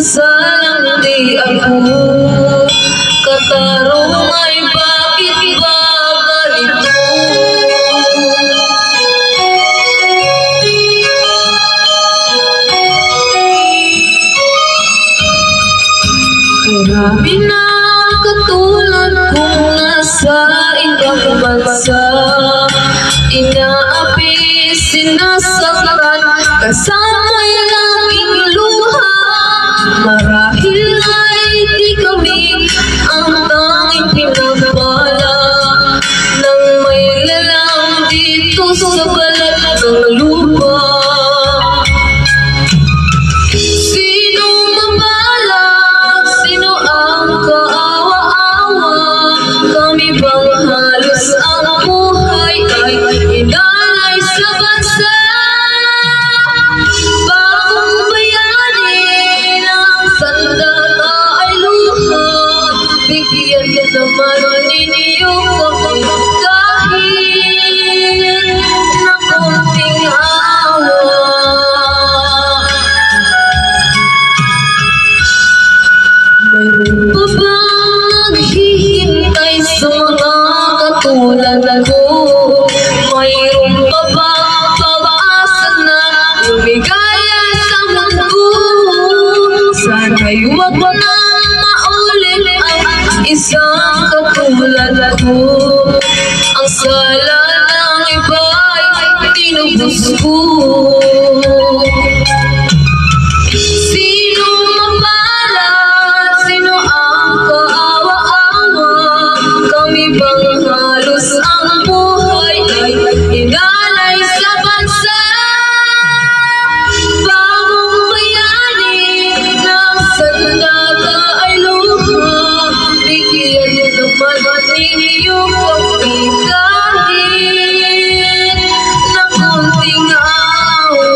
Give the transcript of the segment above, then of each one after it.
Sasalang di ako katarong ay bakit ba ganito? Marami na katulad kong nasa ibang bansa, inaapi, sinasaktan, kasama'y laging luha. Marahil ay di kami ang tanging pinapala nang may lalang dito sa balat ng lupa. Sino mabala? Sino ang kaawa-awa? Kami bang halos ang buhay ay inalay sa bansa? Bagong bayani ng sandata ay luha. Bigyan niyo naman ninyo kami kahit na konting awa. Mayroon pa bang naghihintay sa mga katulad ko? Mayroon pa bang pag-asa na lumigaya sa mundo? Sana'y huwag mo nang maulit ang isang katulad ko. Ang sala ng iba'y tinubos ko. Sino mabala? Sino ang kaawa-awa? Kami bang halos ang buhay ay inalay sa bansa? Bagong bayani ng sandata ay luha. Bigyan niyo naman ninyo kami kahit na konting awa.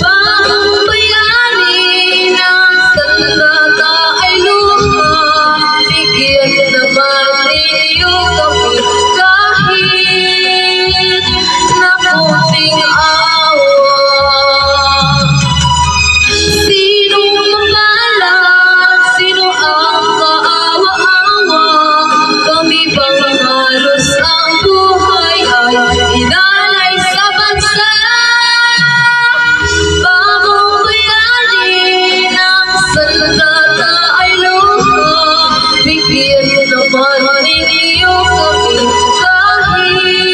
Bagong bayani ng sandata ay luha. Bigyan niyo naman ninyo kami kahit na konting awa. Sino mabala? Sino ang kaawa-awa? Kami bang halos ang buhay ay inalay sa bansa? Bagong bayani ng sandata ay luha. Bigyan niyo naman ninyo kami kahit